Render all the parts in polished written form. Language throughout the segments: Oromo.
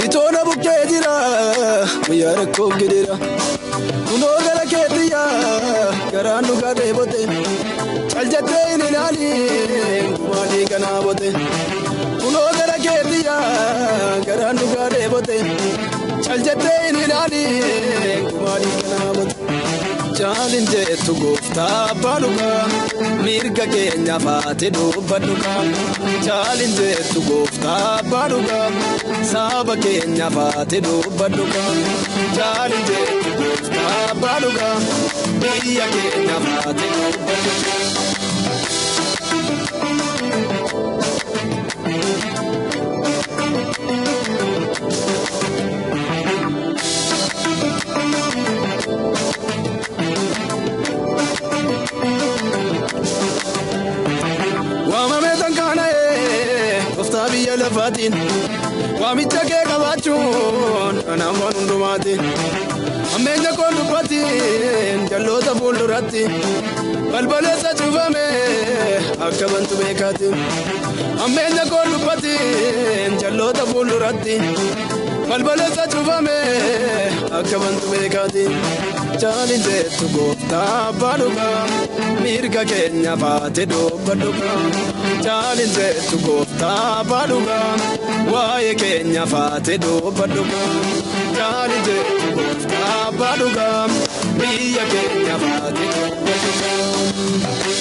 Sitona bukedira Miyara kogedira Kuno gara ketiya Garanu gade bote Chaljate inilali Kumani kana bote Kuno gara ketiya Garanu gade bote Chaljate inilali Kumani kana bote Chalinje tu gofta baluga Mirga kenya fate do baluga Chalinje tu gofta baluga Saba kenya fate do baluga Chalinje tu gofta baluga Iya kenya fate do baluga Fatin Wamicha ke kabachun Ana manu mate Amenya kondu patin Jalota bulurati Balbale sa chuvame Akabantu bekati Amenya kondu patin Jalota bulurati Balbale sa chuvame Akabantu bekati Chalinje tu gofta baluga Mirga kenya fate do baluga Chalinje tu gofta baluga Waye kenya fate do baluga Chalinje tu gofta baluga Biya kenya fate do baluga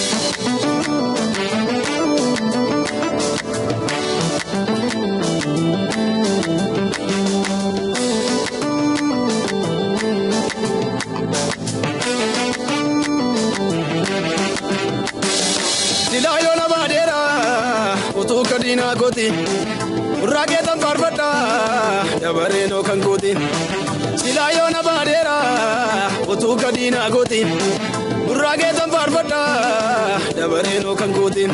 Kadina goti Uragetan parvata Dabareno kankoti Silayo na badera Utu kadina goti Uragetan parvata Dabareno kankoti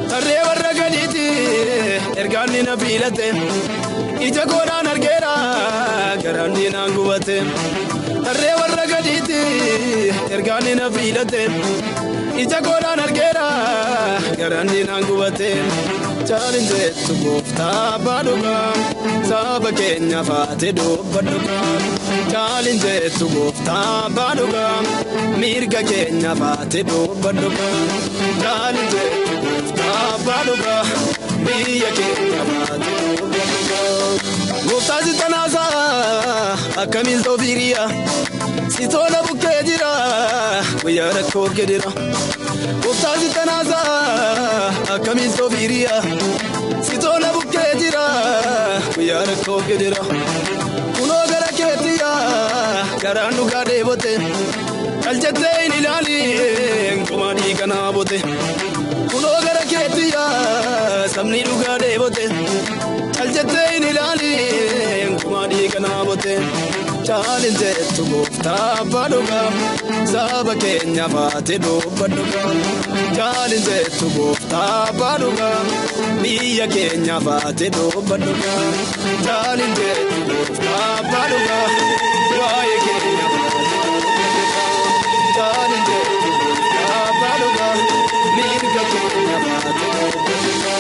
Tarreva ragaditi Ergani na bilate Ija koran argera Garani na guvate Tarreva ragaditi Ergani na bilate Ija koran argera Garani na guvate Chalinje tu gofta baluga Saba kenya fate do baluga Chalinje tu gofta baluga Mirga kenya fate do baluga Chalinje tu gofta baluga Biya kenya fate do baluga Gofta zitanaza Akamiz do viriya Sitona bukedira Miyara kogedira Gofta zitanaza Akamiz do viriya Sitona bukedira Miyara kogedira Kuno gara ketiya Garanu gade bote Chaljate inilali Kumani kana bote Kuno gara ketiya Samni lugade bote Chaljate inilali Kumani kana bote Chalinje tu gofta baluga Saba kenya fate do baluga Chalinje tu gofta baluga Biya kenya fate do baluga Chalinje tu gofta baluga Waye kenya fate do baluga Chalinje tu gofta baluga Mirga kenya fate do baluga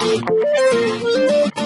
Thank you.